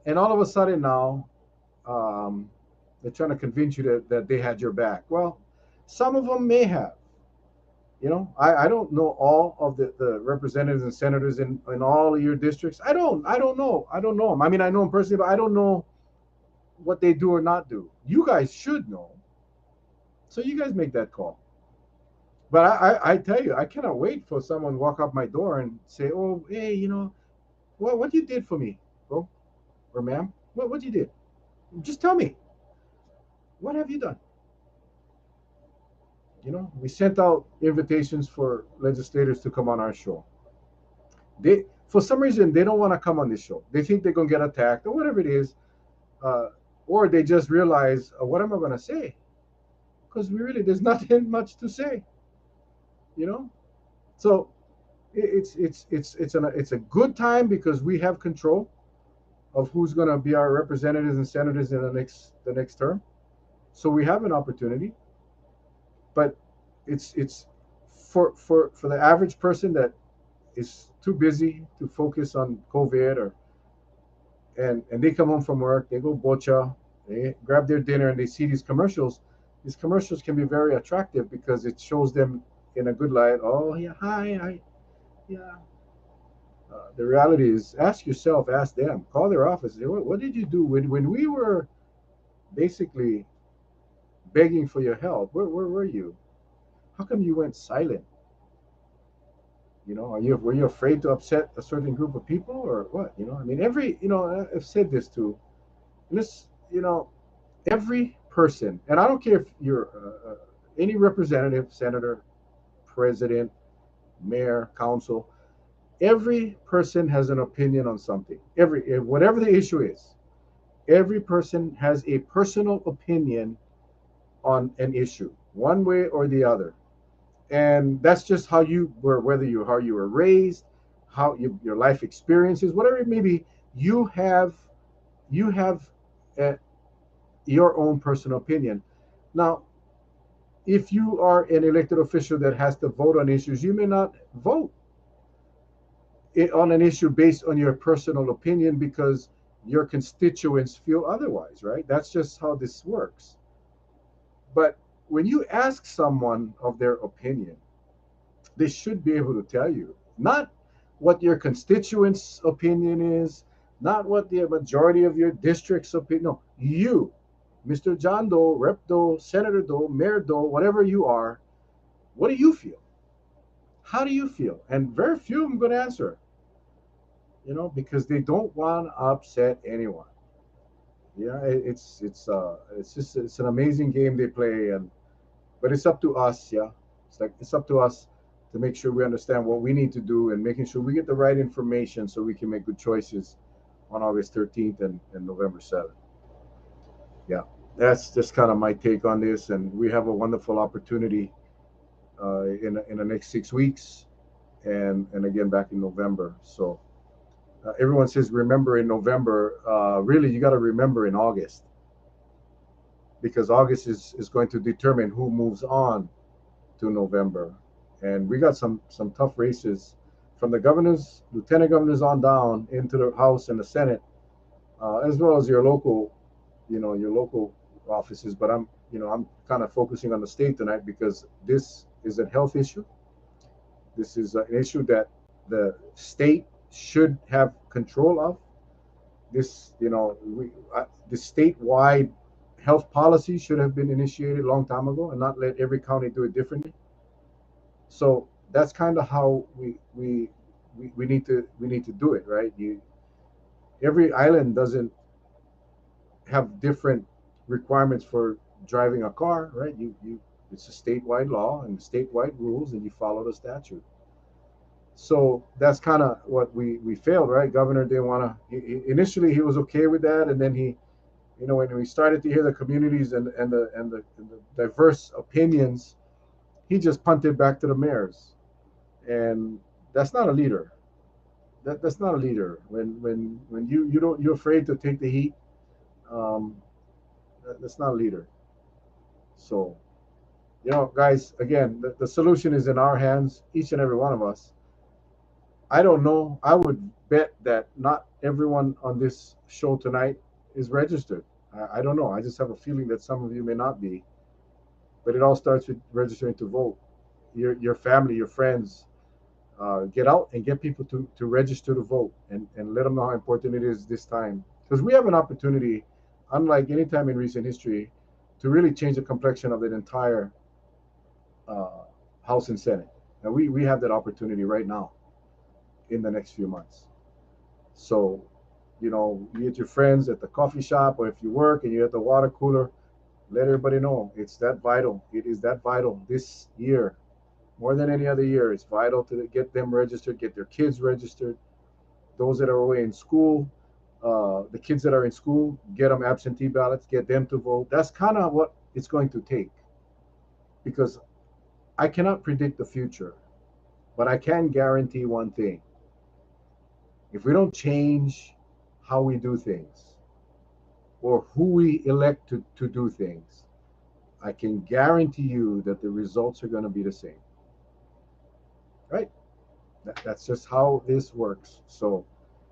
[SPEAKER 1] And all of a sudden now, um, they're trying to convince you that they had your back. Well, some of them may have. I don't know all of the representatives and senators in all of your districts. I don't know. I don't know them. I mean, I know them personally, but I don't know what they do or not do. You guys should know. So you guys make that call. But I tell you, I cannot wait for someone to walk up my door and say, "Oh, hey, what you did for me, bro or ma'am? What you did? Just tell me. What have you done?" We sent out invitations for legislators to come on our show. For some reason, they don't want to come on this show. They think they're gonna get attacked or whatever it is, uh, or they just realize, what am I gonna say? Because there's nothing much to say, you know. So it's a good time because we have control of who's gonna be our representatives and senators in the next term. So we have an opportunity, but it's for the average person that is too busy to focus on COVID, and they come home from work, they go bocha, they grab their dinner, and they see these commercials. These commercials can be very attractive because it shows them in a good light. Oh yeah, hi, yeah. The reality is, ask them, call their office. Say, what did you do when we were basically begging for your help? Where were you? How come you went silent? Were you afraid to upset a certain group of people or what? I mean, I've said this too. This, every person, and I don't care if you're any representative, senator, president, mayor, council, every person has an opinion on something. Whatever the issue is, every person has a personal opinion on an issue, one way or the other. And that's just how you were, how you were raised, your life experiences, whatever it may be. You have uh, your own personal opinion. Now, if you are an elected official that has to vote on issues, you may not vote on an issue based on your personal opinion because your constituents feel otherwise, right? That's just how this works. But when you ask someone of their opinion, they should be able to tell you, not what your constituents' opinion is, not what the majority of your district's opinion. No, you, Mr. John Doe, Rep Doe, Senator Doe, Mayor Doe, whatever you are, what do you feel? How do you feel? And very few of them going to answer, because they don't want to upset anyone. Yeah, it's an amazing game they play, but it's up to us. Yeah, it's up to us to make sure we understand what we need to do and making sure we get the right information so we can make good choices on August 13th and November 7th. Yeah, that's just kind of my take on this, and we have a wonderful opportunity in the next 6 weeks, and again back in November. So everyone says remember in November. Really, you got to remember in August, because August is going to determine who moves on to November. And we got some tough races from the governors, lieutenant governors on down into the House and the Senate, as well as your local offices. But I'm kind of focusing on the state tonight because this is a health issue. This is an issue that the state should have control of. The statewide health policy should have been initiated a long time ago and not let every county do it differently. So that's kind of how we need to do it, right? Every island doesn't have different requirements for driving a car, right? It's a statewide law and statewide rules, and you follow the statute. So that's kind of what we failed, right? Governor didn't want to. Initially, he was okay with that, and then when we started to hear the communities and the diverse opinions, he just punted back to the mayors, and that's not a leader. That's not a leader. When you're afraid to take the heat, um, that's not a leader. So guys, again, the solution is in our hands, each and every one of us. I don't know. I would bet that not everyone on this show tonight is registered. I don't know. I just have a feeling that some of you may not be. But it all starts with registering to vote. Your family, your friends, get out and get people to register to vote and let them know how important it is this time. Because we have an opportunity, unlike any time in recent history, to really change the complexion of the entire House and Senate. And we have that opportunity right now in the next few months. So, you get your friends at the coffee shop, or if you work and you're at the water cooler, let everybody know it's that vital. It is that vital this year, more than any other year. It's vital to get them registered, get their kids registered. Those that are away in school, the kids that are in school, get them absentee ballots, get them to vote. That's kind of what it's going to take, because I cannot predict the future, but I can guarantee one thing. If we don't change how we do things or who we elect to do things, I can guarantee you that the results are going to be the same. Right? That's just how this works. So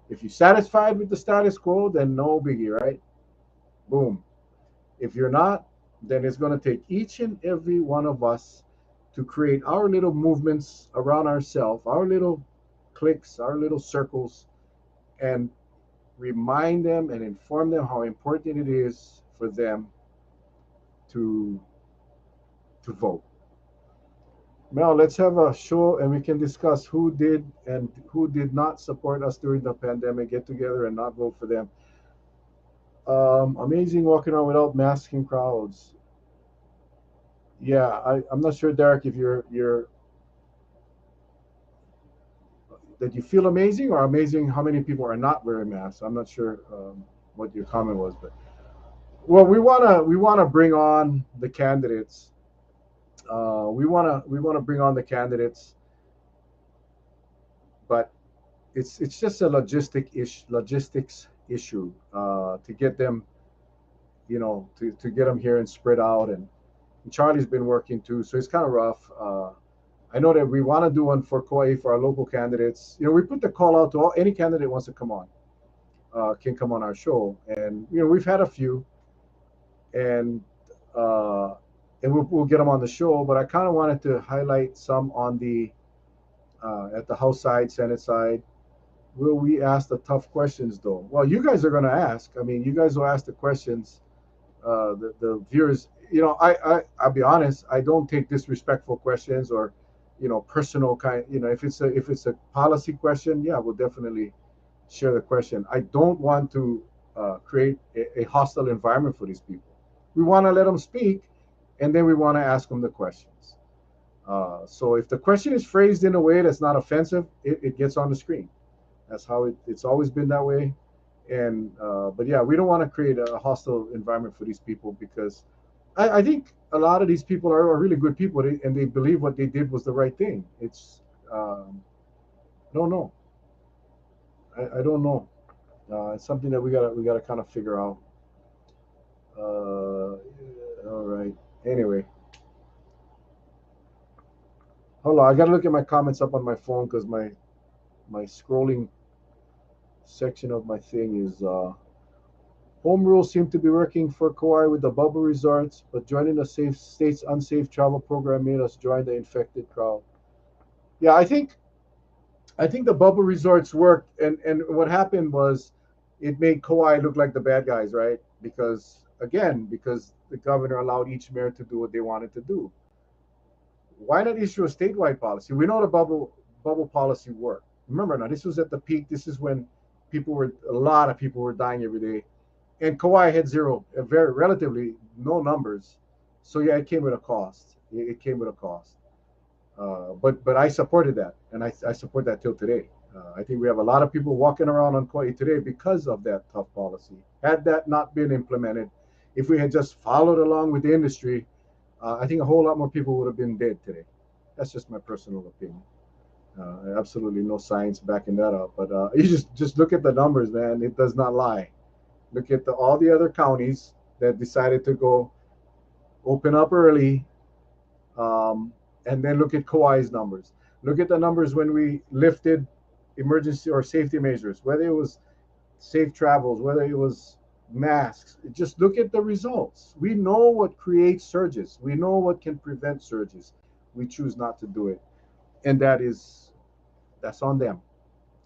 [SPEAKER 1] if you're satisfied with the status quo, then no biggie, right? Boom. If you're not, then it's going to take each and every one of us to create our little movements around ourselves, our little cliques, our little circles, and remind them and inform them how important it is for them to vote. Mel, let's have a show and we can discuss who did and who did not support us during the pandemic, get together and not vote for them. Amazing walking around without masking crowds. Yeah, I'm not sure, Derek, if you're that you feel amazing or amazing how many people are not wearing masks. I'm not sure what your comment was, but well, we wanna bring on the candidates. We wanna bring on the candidates, but it's just a logistics issue to get them, to get them here and spread out. And And Charlie's been working too, so it's kind of rough. I know that we want to do one for Kauai for our local candidates. We put the call out to any candidate who wants to come on, can come on our show, and we've had a few, and uh, we'll get them on the show. But I kind of wanted to highlight some on the at the House side, Senate side. Will we ask the tough questions though? Well, you guys are going to ask. I mean, you guys will ask the questions. The viewers, I'll be honest. I don't take disrespectful questions or, personal kind. If it's a policy question, yeah, we'll definitely share the question. I don't want to create a hostile environment for these people. We want to let them speak, and then we want to ask them the questions. So if the question is phrased in a way that's not offensive, it gets on the screen. That's how it's always been that way. And but yeah, we don't want to create a hostile environment for these people because I think a lot of these people are really good people and they believe what they did was the right thing. It's I don't know. I don't know. It's something that we gotta kind of figure out. All right. Anyway, hold on. I gotta look at my comments up on my phone because my scrolling section of my thing is home rules seem to be working for Kauai with the bubble resorts, but joining the safe state's unsafe travel program made us join the infected crowd. Yeah, I think the bubble resorts worked, and what happened was it made Kauai look like the bad guys, right? Because the governor allowed each mayor to do what they wanted to do. Why not issue a statewide policy? We know the bubble policy worked. Remember now, this was at the peak. This is when a lot of people were dying every day, and Kauai had zero, very relatively no numbers. So yeah, it came with a cost. It came with a cost. But I supported that, and I support that till today. I think we have a lot of people walking around on Kauai today because of that tough policy. Had that not been implemented, if we had just followed along with the industry, I think a whole lot more people would have been dead today. That's just my personal opinion. Absolutely no science backing that up, but you just look at the numbers, man. It does not lie. Look at all the other counties that decided to go open up early, and then look at Kauai's numbers. Look at the numbers when we lifted emergency or safety measures, whether it was safe travels, whether it was masks. Just look at the results. We know what creates surges. We know what can prevent surges. We choose not to do it, and that's on them.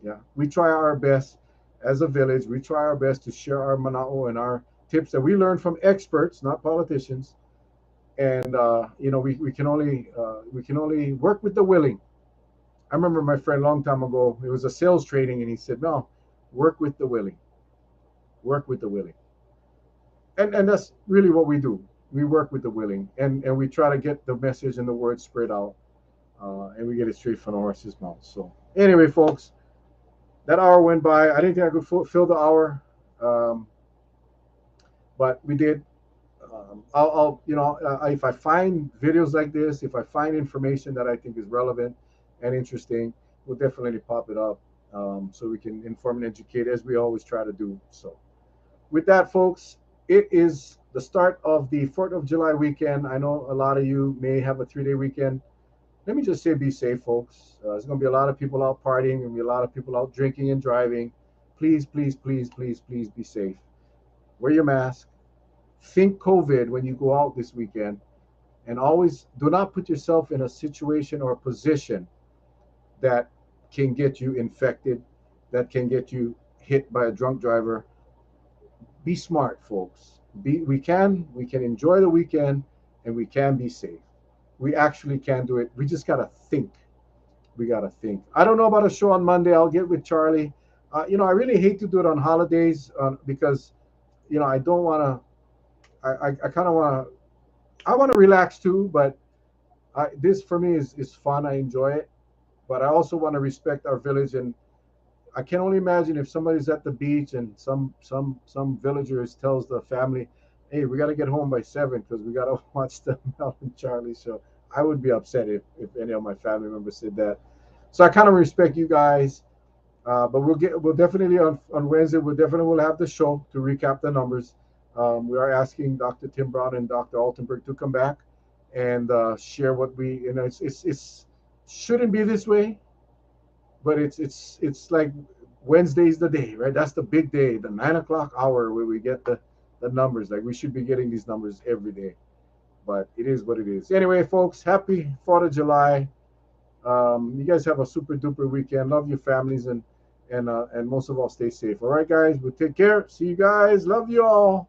[SPEAKER 1] Yeah, we try our best as a village. We try our best to share our mana'o and our tips that we learn from experts, not politicians. And we can only work with the willing. I remember my friend a long time ago. It was a sales training, and he said, "No, work with the willing. Work with the willing." And that's really what we do. We work with the willing, and we try to get the message and the word spread out, and we get it straight from the horse's mouth. So anyway, folks, that hour went by. I didn't think I could fill the hour, um, but we did. If I find videos like this, if I find information that I think is relevant and interesting, we'll definitely pop it up, so we can inform and educate as we always try to do. So, with that, folks, it is the start of the 4th of July weekend. I know a lot of you may have a 3-day weekend. Let me just say, be safe, folks. There's going to be a lot of people out partying, going to be a lot of people out drinking and driving. Please, please, please, please, please be safe. Wear your mask. Think COVID when you go out this weekend, and always do not put yourself in a situation or a position that can get you infected, that can get you hit by a drunk driver. Be smart, folks. We can enjoy the weekend, and we can be safe. We actually can do it. We just gotta think. We gotta think. I don't know about a show on Monday. I'll get with Charlie. I really hate to do it on holidays, because I don't want to. I kind of want to. I want to relax too, but this for me is fun. I enjoy it, but I also want to respect our village, and I can only imagine if somebody's at the beach and some villagers tells the family, "Hey, we got to get home by 7 because we got to watch the Mel Charlie show." I would be upset if any of my family members said that. So I kind of respect you guys, but we'll definitely on Wednesday we'll definitely will have the show to recap the numbers. We are asking Dr. Tim Brown and Dr. Altenberg to come back and share what we, you know, it's shouldn't be this way, but it's like Wednesday's the day, right? That's the big day, the 9 o'clock hour where we get the numbers. Like we should be getting these numbers every day, but it is what it is. Anyway, folks, happy 4th of July. You guys have a super duper weekend. Love your families, and most of all, stay safe. All right, guys. We'll take care. See you guys. Love you all.